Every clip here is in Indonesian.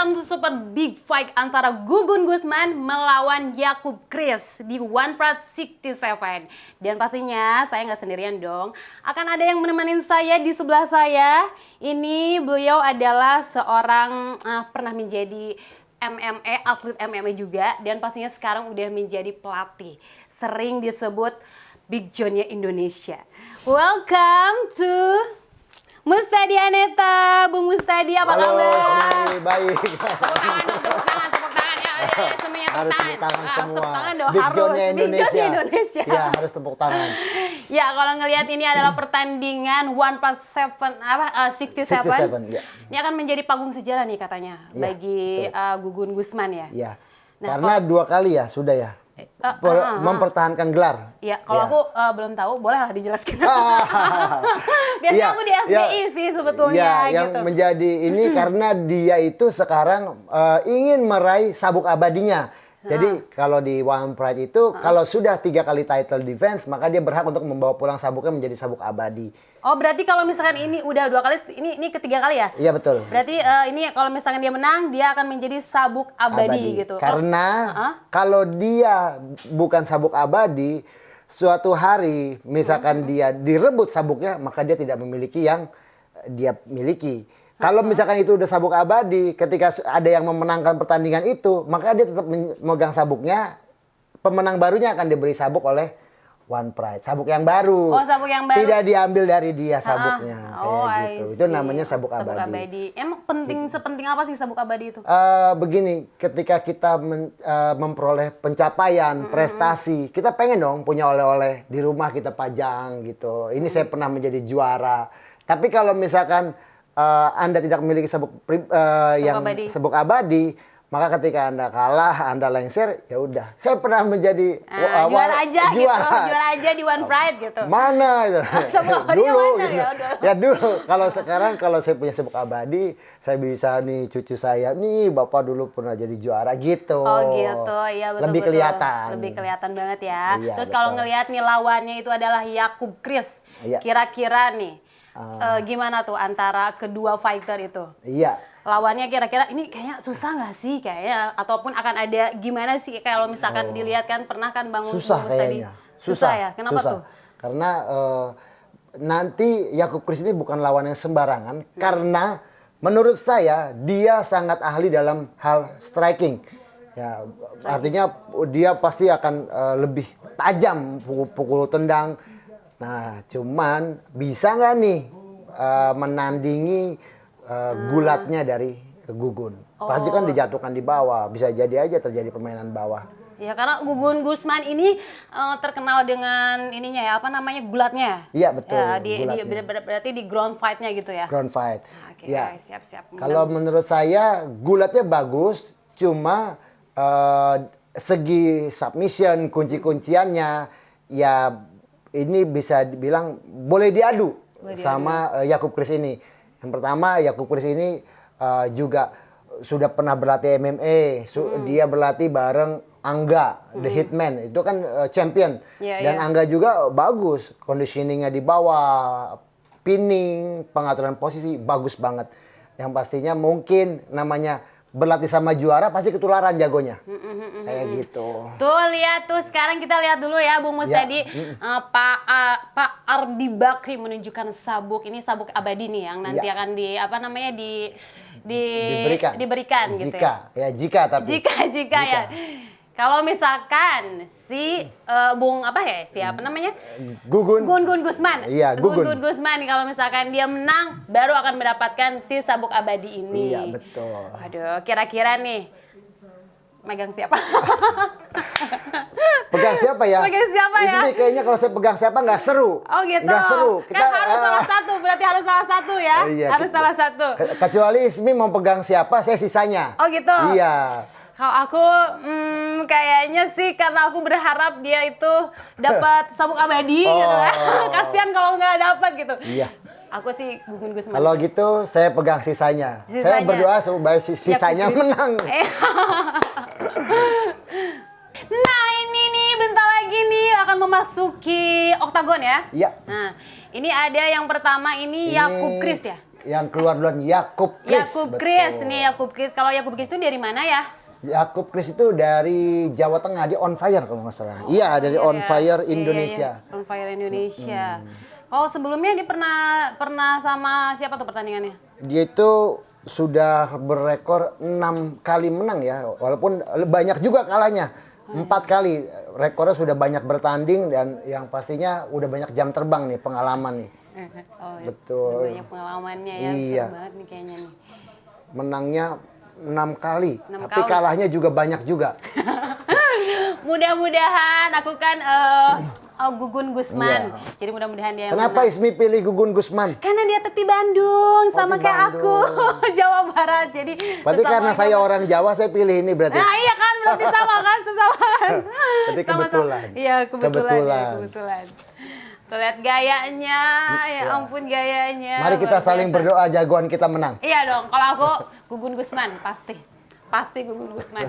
welcome to super big fight antara Gugun Guzman melawan Yakub Chris di One Pride 67. Dan pastinya saya nggak sendirian dong. Akan ada yang menemani saya di sebelah saya. Ini beliau adalah seorang pernah menjadi MMA, atlet MMA juga. Dan pastinya sekarang udah menjadi pelatih. Sering disebut Big John-nya Indonesia. Welcome to Mustadi Aneta. Bung Mustadi, apa kabar? Halo, baik. Tepuk tangan ya. Semuanya Harus tepuk tangan semua. Tepuk tangan dong, Big harus. John-nya Big John-nya Indonesia. Indonesia. Ya, harus tepuk tangan. Ya, kalau ngelihat ini adalah pertandingan One Plus 67. 67, ya. Ini akan menjadi panggung sejarah nih katanya Ya, bagi Gugun Guzman ya. Ya. Nah, Karena dua kali ya sudah ya. Mempertahankan gelar. Ya, kalau Ya. aku belum tahu, boleh lah dijelaskan. Biasanya Ya, aku di SBI sih sebetulnya ya, gitu. yang menjadi ini karena dia itu sekarang ingin meraih sabuk abadinya. Jadi kalau di One Pride itu kalau sudah 3 kali title defense maka dia berhak untuk membawa pulang sabuknya menjadi sabuk abadi. Oh, berarti kalau misalkan ini udah 2 kali, ini ketiga kali ya? Iya betul. Berarti ini kalau misalkan dia menang, dia akan menjadi sabuk abadi gitu. Karena kalau dia bukan sabuk abadi, suatu hari misalkan dia direbut sabuknya, maka dia tidak memiliki yang dia miliki. Kalau misalkan itu udah sabuk abadi, ketika ada yang memenangkan pertandingan itu, maka dia tetap memegang sabuknya. Pemenang barunya akan diberi sabuk oleh One Pride, sabuk yang baru. Oh, sabuk yang baru. Tidak diambil dari dia sabuknya, Oh, kayak gitu. Itu namanya sabuk abadi. Emang penting sepenting apa sih sabuk abadi itu? Begini, ketika kita memperoleh pencapaian, prestasi, kita pengen dong punya oleh-oleh di rumah kita pajang gitu. Ini saya pernah menjadi juara. Tapi kalau misalkan Anda tidak memiliki sabuk abadi, maka ketika Anda kalah, Anda lengser, ya udah. Saya pernah menjadi juara aja gitu, juara aja di One Pride gitu. Mana itu? Sabuk abadi Dulu, mana gitu. ya udah. Ya dulu. Kalau sekarang kalau saya punya sabuk abadi, saya bisa nih cucu saya, nih Bapak dulu pernah jadi juara gitu. Oh gitu, ya betul. Lebih kelihatan. Lebih kelihatan banget ya. Iya, Terus kalau ngelihat nih lawannya itu adalah Yakub Chris. Iya. Kira-kira nih gimana tuh antara kedua fighter itu? Iya. Lawannya kira-kira ini kayaknya susah nggak sih kayaknya, ataupun akan ada gimana sih kalau misalkan dilihat kan pernah kan Bang Susah tadi kayaknya. susah ya, kenapa susah. tuh? Karena nanti Yakub Chris ini bukan lawan yang sembarangan, karena menurut saya dia sangat ahli dalam hal striking. Ya, artinya dia pasti akan lebih tajam pukul tendang. Nah, cuman bisa nggak nih menandingi gulatnya dari Gugun? Pasti kan dijatuhkan di bawah. Bisa jadi aja terjadi permainan bawah. Ya karena Gugun Guzman ini terkenal dengan ininya ya, apa namanya, gulatnya. Iya betul. Ya, berarti di ground fight-nya gitu ya. Ground fight. Oke, Ya. siap-siap. Kalau menurut saya gulatnya bagus, cuma segi submission, kunci-kunciannya ya ini bisa dibilang boleh diadu sama Yakub Chris ini. Yang pertama, Yakub Chris ini juga sudah pernah berlatih MMA. Dia berlatih bareng Angga, The Hitman. Itu kan champion. Dan Angga juga bagus. Conditioningnya di bawah, pinning, pengaturan posisi, bagus banget. Yang pastinya mungkin namanya berlatih sama juara pasti ketularan jagonya. Kayak gitu. Tuh lihat tuh, sekarang kita lihat dulu ya Bung Mustadi. Pak Ardi Bakri menunjukkan sabuk, ini sabuk abadi nih yang nanti akan diberikan gitu ya. Jika Ya. Kalau misalkan si siapa namanya? Gugun Guzman. Iya, Gugun Guzman nih, kalau misalkan dia menang baru akan mendapatkan si sabuk abadi ini. Iya, betul. Aduh, kira-kira nih megang siapa? Pegang siapa ya? Pegang siapa ya? Ismi kayaknya kalau saya pegang siapa nggak seru. Oh gitu. Nggak seru. Kan harus salah satu, berarti harus salah satu ya. Iya, harus salah satu. Kecuali Ismi mau pegang siapa, saya sisanya. Oh gitu. Iya. Kalau aku kayaknya sih karena aku berharap dia itu dapat sabuk abadi gitu ya. Kasihan kalau nggak dapat gitu. Iya. Aku sih Gugun Guzman. Kalau gitu saya pegang sisanya. Saya berdoa supaya sisanya menang. Nah ini nih bentar lagi nih akan memasuki oktagon ya. Iya. Nah ini ada yang pertama ini Yakub Chris ya. yang keluar duluan Yakub Chris. Yakub Chris nih, Yakub Chris. Kalau Yakub Chris itu dari mana ya? Yakub Chris itu dari Jawa Tengah, di On Fire kalau nggak salah. Iya, dari On Fire Indonesia. On Fire Indonesia. Oh, sebelumnya dia pernah sama siapa tuh pertandingannya? Dia itu sudah berekor 6 kali menang ya, walaupun banyak juga kalahnya. 4 kali rekornya, sudah banyak bertanding dan yang pastinya udah banyak jam terbang nih, pengalaman nih. Oh, betul. Banyak pengalamannya ya, iya. seru banget nih kayaknya nih. Menangnya 6 kali, 6 tapi kali. kalahnya juga banyak juga. Mudah-mudahan aku kan Gugun Gusman. Iya. Jadi mudah-mudahan dia yang Kenapa menang. Ismi pilih Gugun Gusman? Karena dia teti Bandung, sama di kayak aku, Bandung. Jawa Barat. Jadi Berarti sesama karena saya orang Jawa, saya pilih ini berarti. Nah iya kan, berarti sama kan, sesama kan. Berarti Sama-sama. kebetulan. Iya, kebetulan. Ya, Kebetulan. kebetulan. Tuh, lihat gayanya, ya ampun gayanya. Mari kita luar saling biasa. berdoa jagoan kita menang. Iya dong, kalau aku Gugun Gusman, pasti. Pasti Gugun Gusman.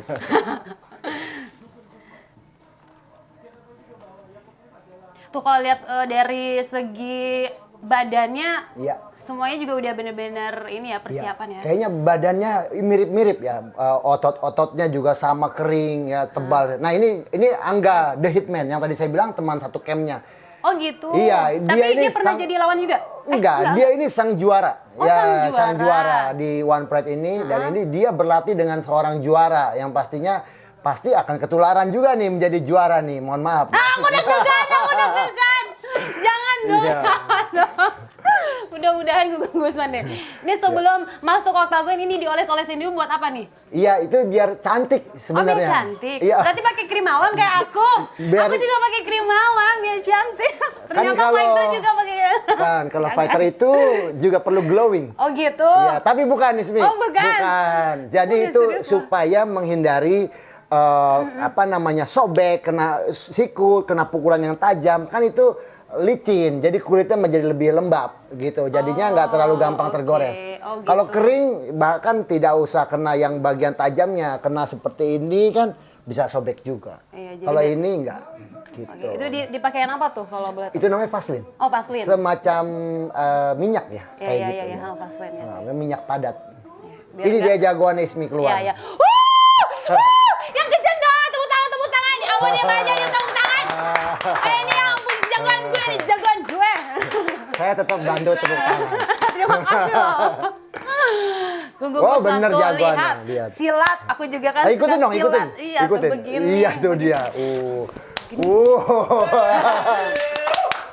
Tuh kalau lihat dari segi badannya, Iya. semuanya juga udah bener-bener ini ya, persiapan ya. Kayaknya badannya mirip-mirip ya, otot-ototnya juga sama, kering ya, tebal. Nah ini Angga the Hitman yang tadi saya bilang, teman satu campnya. Oh gitu. Iya, Tapi dia pernah sang- jadi lawan juga? Enggak, dia ini sang juara. Oh, Ya, sang juara. di One Pride ini. Dan ini dia berlatih dengan seorang juara yang pastinya pasti akan ketularan juga nih menjadi juara nih. Mohon maaf. Aku deg-degan. Jangan dong. Iya. Mudah-mudahan Gugun Gusman deh. Ini sebelum masuk oktagon ini dioles-olesin dulu buat apa nih? Iya, itu biar cantik Oh, sebenarnya. biar cantik. Iya. Berarti pakai krim malam kayak aku. Biar- Aku juga pakai krim malam biar cantik. Ternyata kalau- fighter juga pakai. Kan kalau fighter itu juga perlu glowing. Oh gitu. Iya, tapi bukan Ismi. Oh, bukan. Jadi Oh, itu serius, supaya menghindari sobek, kena siku, kena pukulan yang tajam. Kan itu licin, jadi kulitnya menjadi lebih lembab gitu. Jadinya nggak terlalu gampang oke. tergores. Oh, gitu. Kalau kering bahkan tidak usah kena yang bagian tajamnya, kena seperti ini kan bisa sobek juga. Iya, jadi Kalau dia- ini enggak gitu. Oke, itu dipakein apa tuh kalau boleh tahu? Itu namanya Vaseline. Oh, Vaseline. Semacam minyak ya, Iya, kayak iya, gitu. iya, ya. Vaseline ya sih. Minyak padat. Biar Ini nggak- dia jagoan Ismi keluar. Iya, iya. Yang kenceng dong, tepuk tangan, tepuk tangan. Ya ampun, dia aja yang tepuk tangan. Ini ya ampun, jagoan gue nih, jagoan gue. Saya tetap bantu tepuk tangan. Terima kasih loh. Gugun Oh, Gusman bener tuh, jagoannya, lihat. lihat. Silat, aku juga kan Ikutin suka dong, ikutin. silat. Iya, Ikutin. tuh begini. Iya tuh dia.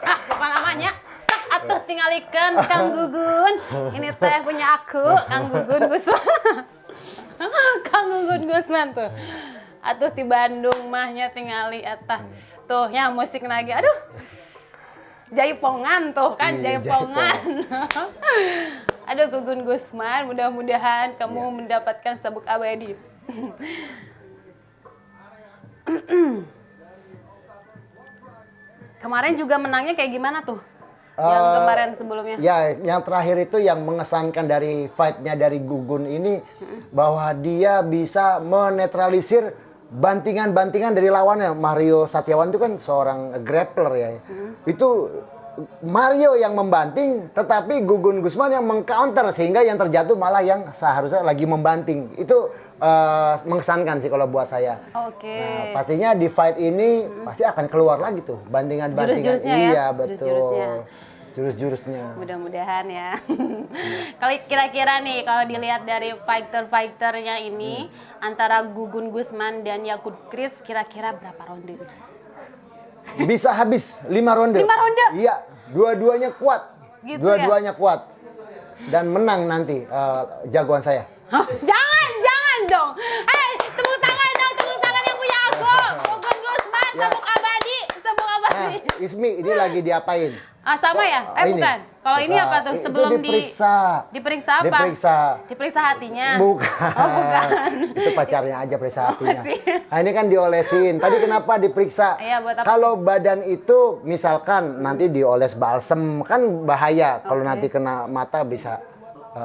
Apa namanya? Sok atuh tinggal ikan Kang Gugun. Ini teh punya aku, Kang Gugun Gusman. Kang Gugun Gusman tuh. Atuh di Bandung mahnya tingali eta. Tuh ya musik lagi. Aduh. Jaipongan tuh kan, Iya, jaipongan. Aduh Gugun Gusman, mudah-mudahan kamu mendapatkan sabuk abadi. Kemarin juga menangnya kayak gimana tuh? Yang kemarin sebelumnya? Ya, yang terakhir itu yang mengesankan dari fight-nya dari Gugun ini bahwa dia bisa menetralisir bantingan-bantingan dari lawannya. Mario Satyawan itu kan seorang grappler ya. Itu Mario yang membanting, tetapi Gugun Gusman yang mengcounter sehingga yang terjatuh malah yang seharusnya lagi membanting. Itu mengesankan sih kalau buat saya. Oke. Nah, pastinya di fight ini pasti akan keluar lagi tuh bantingan-bantingan. Jurus-jurusnya ya? Iya, betul. Jurus-jurusnya. Jurus-jurusnya. Mudah-mudahan ya. Kalau kira-kira nih kalau dilihat dari fighter-fighternya ini antara Gugun Gusman dan Yakub Chris kira-kira berapa ronde? Bisa habis 5 ronde. 5 ronde? Iya, dua-duanya kuat. Gitu Dua-duanya kuat. Dan menang nanti jagoan saya. Hah? Jangan dong. Tepuk tangan yang punya aku. Gugun Gusman, Ya. sabuk abadi. Nah, Ismi ini lagi diapain? Ah sama ya? Ini. Bukan. Kalau ini Bukan. apa tuh Itu sebelum diperiksa. diperiksa apa? Diperiksa. Diperiksa hatinya. Bukan. Oh, bukan. Itu pacarnya aja periksa hatinya. sih. Nah, ini kan diolesin. Tadi kenapa diperiksa? Iya, buat apa? Kalau badan itu misalkan nanti dioles balsem kan bahaya. Kalau nanti kena mata bisa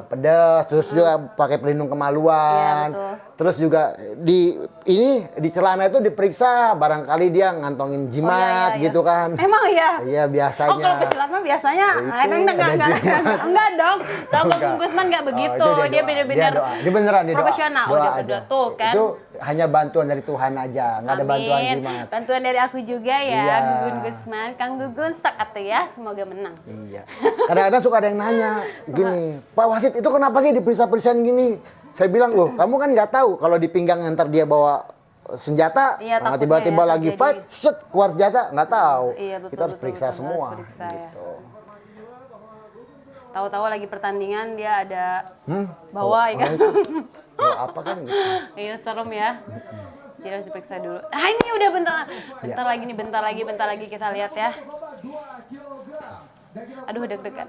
pedas, terus juga pakai pelindung kemaluan. Iya, betul. Terus juga di celana itu diperiksa barangkali dia ngantongin jimat gitu kan. Emang ya? Iya biasanya. Oh kalau pesilat mah biasanya enggak dong. Kalau Gugun Gusman enggak begitu. Dia benar-benar dia beneran dia profesional. doa aja. Tuh kan. Itu hanya bantuan dari Tuhan aja, nggak ada bantuan jimat. Bantuan dari aku juga ya, Iya. Gugun Gusman. Kang Gugun stak atuh ya, semoga menang. Iya. Kadang-kadang suka ada yang nanya gini, Pak Wasit itu kenapa sih diperiksa-periksaan gini? Saya bilang, loh kamu kan nggak tahu kalau di pinggang ntar dia bawa senjata, Iya, nah, takutnya tiba-tiba ya, lagi terjadi. fight, set keluar senjata, nggak tahu. Iya, betul, Kita harus betul, periksa betul, semua. harus periksa, ya. Gitu. Tahu-tahu lagi pertandingan dia ada bawa ya kan. Bawa apa kan gitu. Iya serem ya. Jadi harus diperiksa dulu. Ah ini udah bentar lagi kita lihat ya. Aduh deg-degan.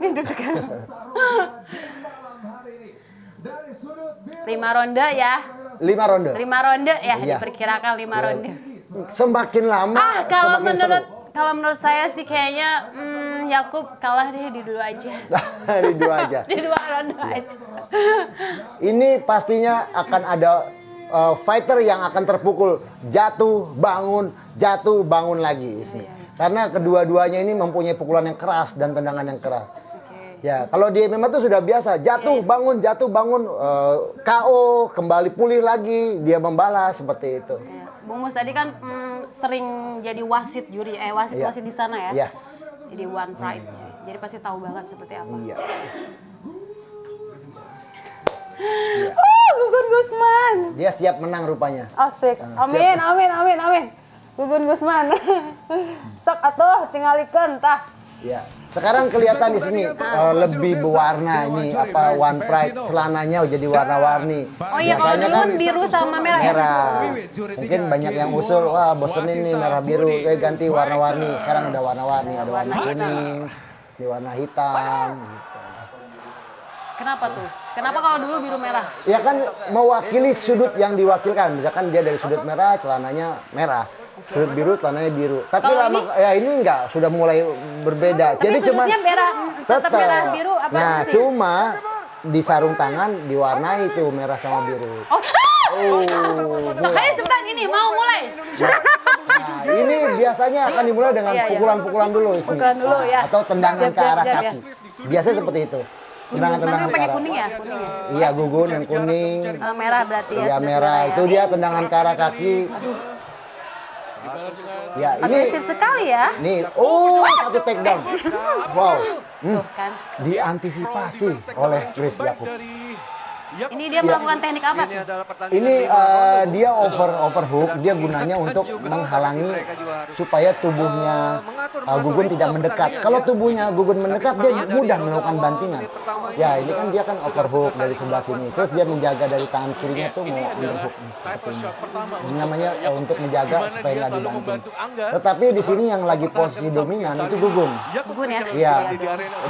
5 ronde ya. 5 ronde. 5 ronde ya, Iya. diperkirakan 5 ronde. Semakin lama, Kalau semakin seru. menurut saya sih kayaknya Yakub kalah deh di dulu aja. Di 2 aja. Di 2 ronde aja. Ini pastinya akan ada fighter yang akan terpukul jatuh bangun lagi Ismi. Karena kedua-duanya ini mempunyai pukulan yang keras dan tendangan yang keras. Ya, kalau di MMA itu sudah biasa, jatuh bangun, KO, kembali pulih lagi, dia membalas seperti itu. Ya. Bung Mus tadi kan sering jadi wasit wasit di sana ya. Iya. Jadi One Pride. Jadi pasti tahu banget seperti apa. Iya. Gugun Gusman. Dia siap menang rupanya. Asik. Amin. Gugun Gusman. Sok atuh tingalikeun tah. Ya. Sekarang kelihatan di sini lebih berwarna ini One Pride celananya jadi warna-warni. Oh iya, kalau dulu kan biru sama merah. Merah. Mungkin banyak yang usul, wah bosenin nih merah biru, ganti warna-warni. Sekarang udah warna-warni, ada warna kuning, di warna hitam. Gitu. Kenapa tuh? Kenapa kalau dulu biru merah? Ya kan mewakili sudut yang diwakilkan. Misalkan dia dari sudut merah, celananya merah. Sudut biru, celananya biru. Tapi ini enggak, sudah mulai berbeda. Tapi jadi cuma tetap merah biru apa nah, sih? cuma di sarung tangan diwarnai itu merah sama biru. Ayo cepetan ini mau mulai. Nah, ini biasanya akan dimulai dengan pukulan-pukulan dulu, Pukulan dulu ya. Atau tendangan ke arah Jab, kaki. Biasanya seperti itu. Tendangan-tendangan ke pakai arah. kuning ya? Iya, gugun yang kuning. Merah berarti ya. Iya, sudut merah. ya. Itu dia tendangan ke arah kaki. Ya, ini Agresif sekali ya. nih, satu takedown. Wow. Tuh kan. Diantisipasi oleh Chris Yakub. Ini dia melakukan teknik apa tuh? Ini dia overhook, dia gunanya untuk menghalangi supaya tubuhnya Gugun tidak mendekat. Kalau tubuhnya Gugun mendekat, dia mudah melakukan bantingan. Ya, ini kan dia kan overhook dari sebelah sini. Terus dia menjaga dari tangan kirinya tuh mau underhook seperti ini. Ini namanya untuk menjaga supaya nggak dibanting. Tetapi di sini yang lagi posisi dominan itu Gugun. Gugun ya? Iya,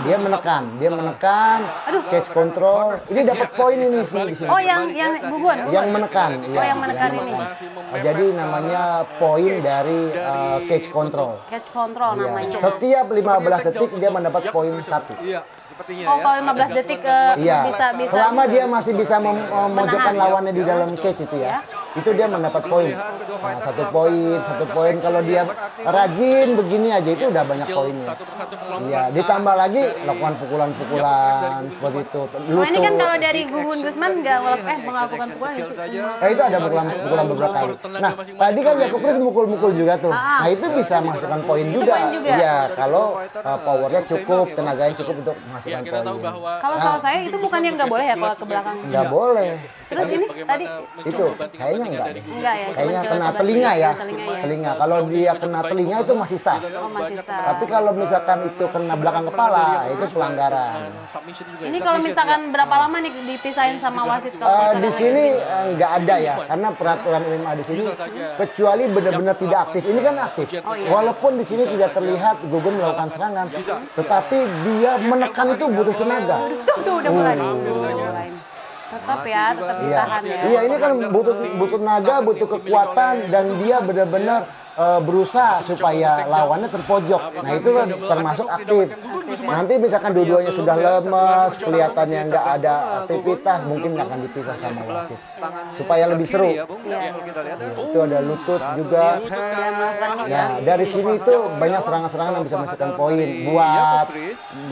dia menekan, catch control. Ini dapat poin ini di sini. Oh yang Gugun? Yang menekan. Oh yang menekan ini. Jadi namanya poin dari catch control. Catch control Iya. namanya. Setiap 15 detik dia mendapat poin 1. Iya, sepertinya Oh kalau 15 detik Iya. bisa. Selama dia masih bisa memojokkan lawannya di dalam catch itu ya. Itu dia mendapat poin. Nah, 1 poin. Kalau dia rajin begini aja itu udah banyak poinnya. Iya, ditambah lagi lakukan pukulan-pukulan seperti itu. Oh ini kan kalau dari Gugun Gusman nggak melakukan pukulan di situ. Itu ada pukulan beberapa kali. Nah, tadi kan Yakub Chris mukul-mukul juga tuh. Nah, itu bisa menghasilkan poin juga. poin juga. Iya, kalau powernya cukup, tenaganya cukup untuk menghasilkan poin. Kalau soal saya itu bukan yang nggak boleh ya kalau ke belakang. Nggak boleh. Terus ini tadi Itu kayaknya enggak deh. enggak ya? Kayaknya cuma kena sebelah telinga kiri, ya. telinga ya. Telinga. Kalau dia kena telinga itu masih sah. Oh masih sah. Tapi kalau misalkan itu kena belakang kepala, itu pelanggaran. Ini kalau misalkan berapa lama nih dipisahin sama wasit kalau misalkan Di sini nggak ada ya, karena peraturan MMA di sini kecuali benar-benar tidak aktif. Ini kan aktif. Walaupun di sini tidak terlihat Gugun melakukan serangan, tetapi dia menekan itu butuh tenaga. tuh udah mulai. Tetap ya, tetap Iya, ditahan ya. iya ini kan butuh tenaga, butuh kekuatan dan dia benar-benar berusaha supaya lawannya terpojok. Nah itu kan termasuk aktif. Nanti misalkan dua-duanya sudah lemes, kelihatannya nggak ada aktivitas, mungkin akan dipisah sama wasit supaya lebih seru. Itu ada lutut juga. Nah dari sini itu banyak serangan-serangan yang bisa menghasilkan poin buat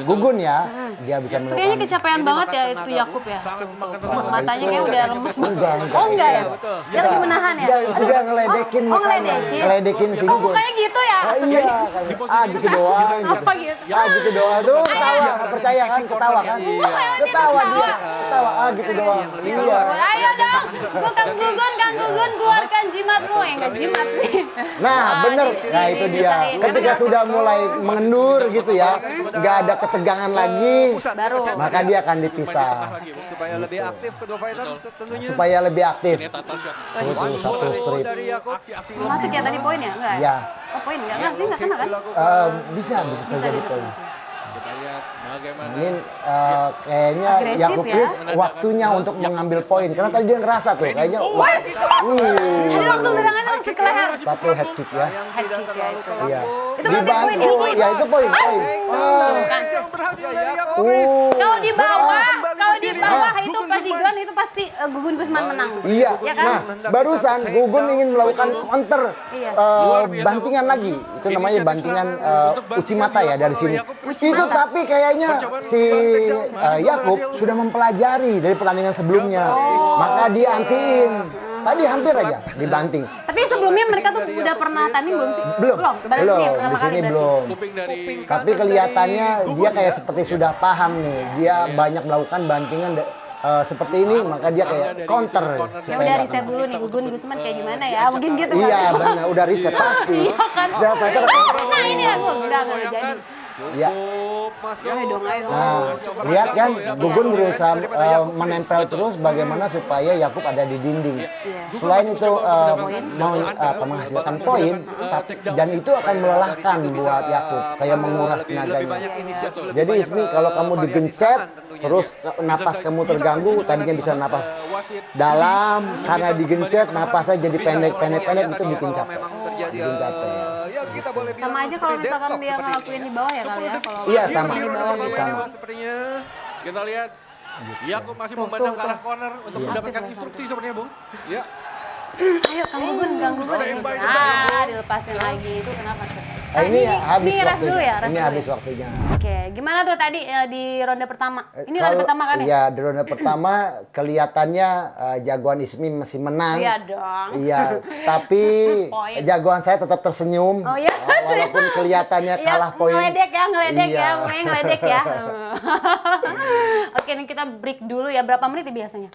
Gugun ya. Dia bisa Itu melakukan. kayaknya kecapean banget ya itu Yakub ya. Tuh, matanya kayak udah lemes banget. Enggak. Oh enggak ya? Dia lagi menahan ya? Dia ngeledekin Oh, makanya. Ngeledekin si Oh Gugun. mukanya gitu ya? Iya, gitu doang. Apa gitu? Gitu doang tuh ketawa, nggak percaya kan? Ketawa kan? Ketawa dia, ketawa. Gitu doang. Iya. Ayo dong, Kang Gugun keluarkan jimatmu. Enggak jimat nih. Nah, bener. Nah, itu dia. Ketika sudah mulai mengendur gitu ya, nggak ada ketegangan lagi, Baru. maka dia akan dipisah. Supaya lebih aktif kedua fighter tentunya. Supaya lebih aktif. One Itu satu goal strip. dari Yakob. Masuk ya tadi poin ya? Enggak Ya. Oh poin enggak sih, enggak kena kan? Bisa terjadi poin. Kita lihat bagaimana Ini kayaknya Agresif Yakub ya. Chris waktunya untuk mengambil poin karena tadi dia ngerasa tuh kayaknya Tadi langsung serangannya langsung ke leher. satu head kick ya. Yang tidak terlalu Iya. Itu berarti poin ya? Dibantu, ya itu poin. Kan. yang berhasil dari Yakob. Kalau di bawah itu pas di ground itu pasti Gugun Gusman menang. Iya. Ya kan? Nah, barusan Gugun ingin melakukan counter Iya. bantingan lagi. Itu namanya bantingan Uchimata ya dari sini. Uchimata. Itu tapi kayaknya si Yakub sudah mempelajari dari pertandingan sebelumnya. Maka dia antiin. Tadi hampir aja dibanting. Tapi sebelumnya mereka tuh udah pernah tanding belum sih? Belum. Baru ini Belum. pertama Di sini kali berarti. belum. kuping dari Tapi kelihatannya dia kayak seperti sudah paham nih. Dia banyak melakukan bantingan seperti ini, maka dia kayak counter. Ya supaya udah nggak riset kena. dulu nih Gugun Gusman kayak gimana ya? Mungkin gitu kan? Iya benar, udah riset pasti. Iya kan? Sudah fighter. Nah ini lah, udah nggak jadi. Iya. Masuk. Ayo dong. Nah, lihat kan Gugun berusaha menempel terus bagaimana supaya Yakub ada di dinding. Selain itu menghasilkan poin, dan itu akan melelahkan buat Yakub, kayak menguras tenaganya. Jadi Ismi kalau kamu digencet, terus napas kamu terganggu, tadinya bisa napas dalam, karena digencet napasnya jadi pendek itu bikin capek. Memang terjadi. Bikin capek. Ya kita boleh bilang Sama aja kalau seperti misalkan deadlock dia seperti ngelakuin di bawah ya kali ya. Kalau Iya sama, di ronde pertama ini, sama. Mas, sepertinya. kita lihat Yakub masih memandang ke arah corner untuk mendapatkan instruksi sepertinya, Bung. Ya. Ayo Kang Gugun. Dilepasin lagi itu kenapa tuh? Nah, ini habis ini rest waktunya. dulu ya, rest Ini dulu habis ya? waktunya. Oke, gimana tuh tadi di ronde pertama? Ini ronde pertama kan ya? Iya, di ronde pertama kelihatannya jagoan Ismi masih menang. Iya dong. Iya, tapi Poin. jagoan saya tetap tersenyum. Oh iya, Walaupun kelihatannya Iya, kalah poin. ngeledek Iya. ya, mulai ngeledek ya. Oke, nih kita break dulu ya. Berapa menit ya biasanya?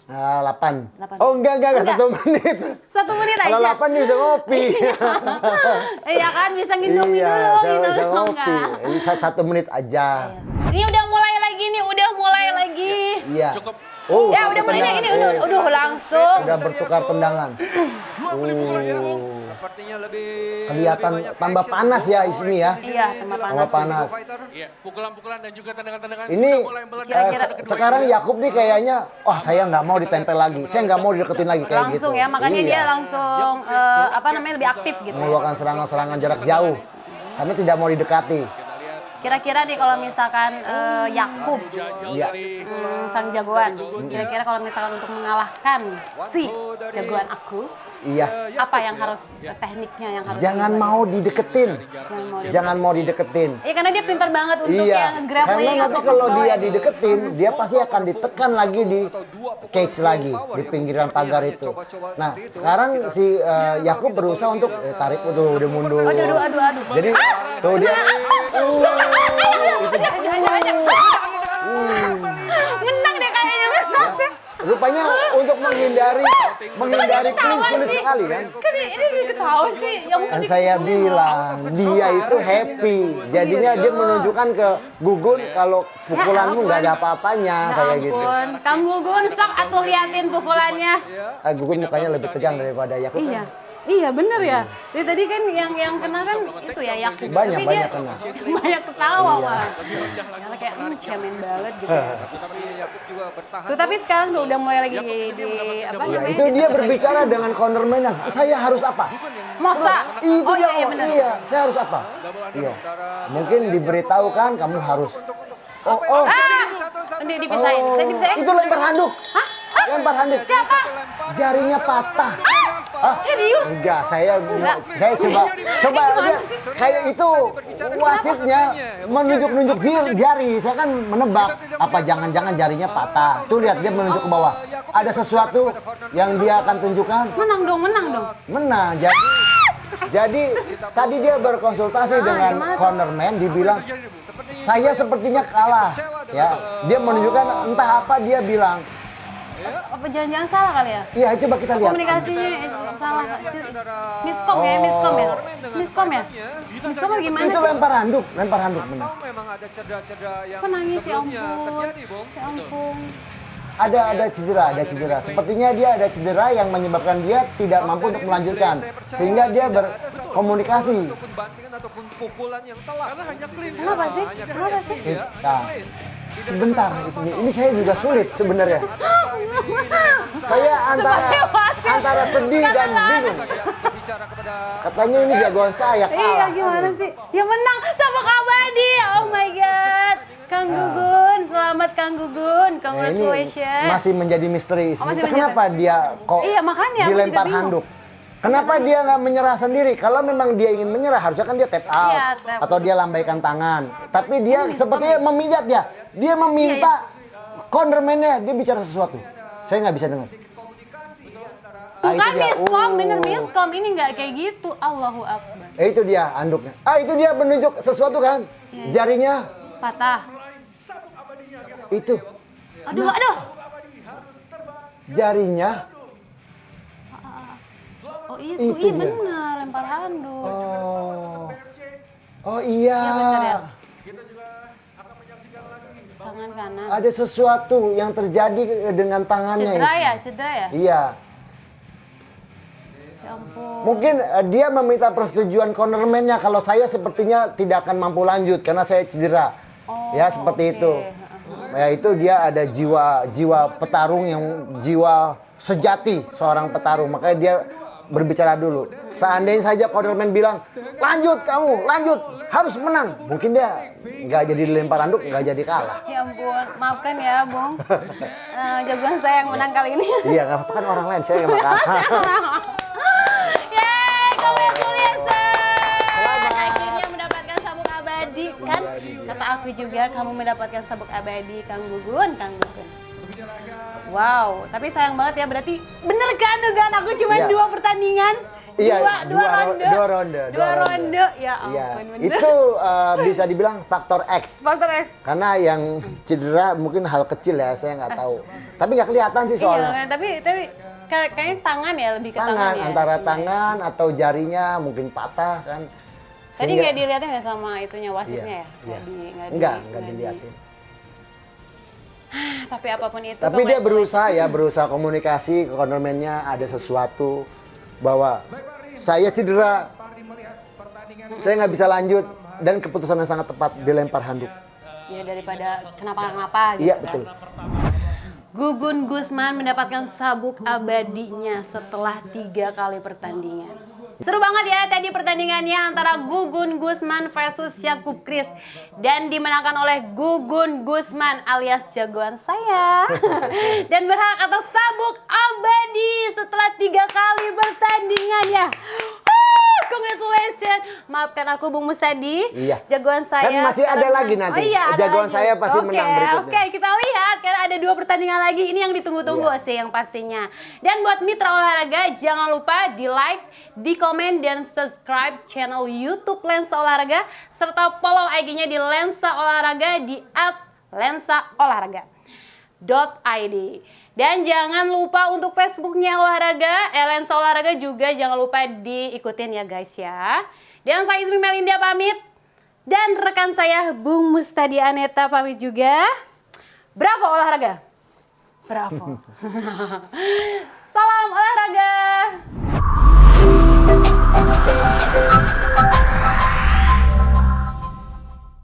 8. 8. Oh enggak, Enggak. 1 menit. 1 menit aja. Kalau 8 dia bisa ngopi. Iya kan, bisa nginum Iya, dulu, saya nginum bisa dulu ngopi. enggak? Ini 1 menit aja. Ini udah mulai lagi nih, udah mulai lagi. Iya. Cukup. Oh, Ya udah mulai ini udah langsung. Udah bertukar tendangan. Sepertinya lebih Kelihatan lebih banyak tambah action. panas ya Ismi ya. Iya, tambah Tambah panas. Iya, pukulan-pukulan dan juga tendangan-tendangan Ini sudah mulai meledak. sekarang Yakub nih kayaknya, wah saya nggak mau ditempel lagi, saya nggak mau dideketin lagi kayak gitu. Langsung ya, makanya Iya. dia langsung apa namanya lebih aktif gitu. Mengeluarkan serangan-serangan jarak jauh, karena tidak mau didekati. Kira-kira nih kalau misalkan Yakub Iya. sang jagoan, kira-kira kalau misalkan untuk mengalahkan si jagoan aku, Iya. apa yang harus tekniknya yang harus Jangan mau dideketin, jangan mau dideketin. Iya karena dia pintar banget untuk Iya, yang grappling karena nanti untuk kalau membawa dia itu. dideketin, dia pasti akan ditekan lagi di cage lagi, di pinggiran pagar itu. Nah, sekarang si Yakub berusaha untuk tarik itu udah mundur. Aduh. Jadi tuh dia. Aja. Menang deh kayaknya. Rupanya untuk menghindari clean sulit sekali kan. Kan ini ketawa sih. Yang Kan saya bilang dia itu happy. Jadinya dia menunjukkan ke Gugun kalau pukulanmu nggak ada apa-apanya kayak gitu. Kang Gugun sok atuh liatin pukulannya. Gugun mukanya lebih tegang daripada Yakub. Iya. Iya bener ya. Dari tadi kan yang kena kan itu ya Yakub. Banyak, Tapi banyak dia kena. banyak ketawa Iya. malah. Karena kayak cemen banget gitu. Tapi Yakub juga bertahan. Tuh tapi sekarang tuh udah mulai lagi di apa Iya, namanya? itu dia berbicara dengan cornerman-nya. Saya harus apa? Mosa. Itu Oh dia. iya, bener. Iya, saya harus apa? Iya. Mungkin diberitahu kan kamu harus. Oh, oh. Ini dipisahin. Bisa dipisahin? Itu lempar handuk. Hah? Lempar handuk. Siapa? Jarinya patah. Ah, Serius? enggak, saya Enggak. coba Gimana dia sih? kayak itu wasitnya menunjuk-nunjuk jari. Saya kan menebak apa jangan-jangan jarinya patah. Tuh lihat dia menunjuk ke bawah. Ada sesuatu yang dia akan tunjukkan. Menang dong. Menang. Jadi tadi dia berkonsultasi dengan gimana tuh? cornerman, dibilang saya sepertinya kalah. Ya, dia menunjukkan entah apa dia bilang. Apa jangan-jangan salah kali ya? Iya, coba kita lihat. Komunikasinya salah. Miskom ya? Miskom apa gimana Itu sih? lempar handuk benar. Atau memang ada cedera-cedera yang Kok nangis ya sebelumnya ampun. terjadi, Bung? Ya ampun. Ada cedera. Sepertinya dia ada cedera yang menyebabkan dia tidak mampu untuk melanjutkan. Sehingga dia berkomunikasi. Ataupun bantingan ataupun pukulan yang telak. Karena hanya clean. Kenapa sih? Kenapa sih? Nah, sebentar, ini saya juga sulit sebenarnya. Saya Sebagai wasit. antara sedih dan bingung. Bicara kepada Katanya ini jagoan saya Iya kalah. gimana sih? Ya menang sama Kabadi. Oh my god. Kang Gugun, selamat Kang Gugun. Nah, ini Congratulations. masih menjadi misteri. Oh, masih Kenapa dia kok Iya, makanya, aku dilempar juga bingung. handuk? Kenapa dia nggak menyerah sendiri? Kalau memang dia ingin menyerah, harusnya kan dia tap out Iya, tap. atau dia lambaikan tangan. Tapi dia sepertinya memijat ya. Dia meminta cornerman-nya, dia bicara sesuatu. Saya nggak bisa dengar. Tuh kan itu dia. miskom, bener Oh. miskom. Ini nggak kayak gitu. Allahu Akbar. Itu dia handuknya. Itu dia menunjuk sesuatu kan? Iya. Jarinya Patah. itu. Aduh. Jarinya. Oh iya Itu tuh, iya dia. bener. Lempar handuk. Oh iya. Iya bener ya. Tangan kanan. Ada sesuatu yang terjadi dengan tangannya. Cedera ya? Iya. Ya ampun. Mungkin dia meminta persetujuan cornerman-nya kalau saya sepertinya tidak akan mampu lanjut karena saya cedera. Oh, Ya seperti oke. itu. Ya itu dia ada jiwa petarung yang jiwa sejati seorang petarung. Makanya dia berbicara dulu. Seandainya saja cornerman bilang, lanjut kamu, lanjut, harus menang. Mungkin dia nggak jadi dilempar handuk, nggak jadi kalah. Ya ampun, maafkan ya Bung. Jagoan saya yang menang kali ini. Iya, nggak apa-apa kan orang lain, saya nggak kalah. Yeay, congratulations! Akhirnya mendapatkan sabuk abadi kan? Kata aku juga kamu mendapatkan sabuk abadi, Kang Gugun. Wow, tapi sayang banget ya, berarti bener kan dugaan aku cuma Iya. 2 pertandingan? Iya, dua ronde. dua ronde. Ya Iya, ampun, bener. itu bisa dibilang faktor X. Faktor X. Karena yang cedera mungkin hal kecil ya, saya nggak tahu. Tapi nggak kelihatan sih soalnya. Iya, tapi kayaknya tangan ya, lebih ke tangan, Tangan, ya. antara tangan atau jarinya mungkin patah kan. Tadi nggak dilihatin ya sama itunya wasitnya ya? Iya. Nggak dilihatin. Tapi apapun itu. Tapi dia berusaha komunikasi ke cornerman-nya, ada sesuatu bahwa saya cedera, saya nggak bisa lanjut, dan keputusan yang sangat tepat dilempar handuk. Ya daripada kenapa-kenapa gitu Iya kan. betul. Gugun Gusman mendapatkan sabuk abadinya setelah 3 kali pertandingan. Seru banget ya tadi pertandingannya antara Gugun Gusman versus Yakub Kris. Dan dimenangkan oleh Gugun Gusman alias jagoan saya. Dan berhak atas sabuk abadi setelah 3 kali pertandingan ya. Congratulations. Maafkan aku Bung Mustadi. Iya. Jagoan saya. Kan masih ada sekarang lagi menang. nanti. Oh iya, ada Jagoan lagi. saya pasti menang berikutnya. Oke, kita lihat karena ada 2 pertandingan lagi. Ini yang ditunggu-tunggu Iya. sih yang pastinya. Dan buat mitra olahraga jangan lupa di like, di komen dan subscribe channel YouTube Lensa Olahraga serta follow IG-nya di Lensa Olahraga di @lensaolahraga.id. Dan jangan lupa untuk Facebooknya olahraga, Lensa Olahraga juga jangan lupa diikutin ya guys ya. Dan saya Ismi Melinda pamit. Dan rekan saya Bung Mustadi Aneta pamit juga. Bravo olahraga. Bravo. Salam olahraga.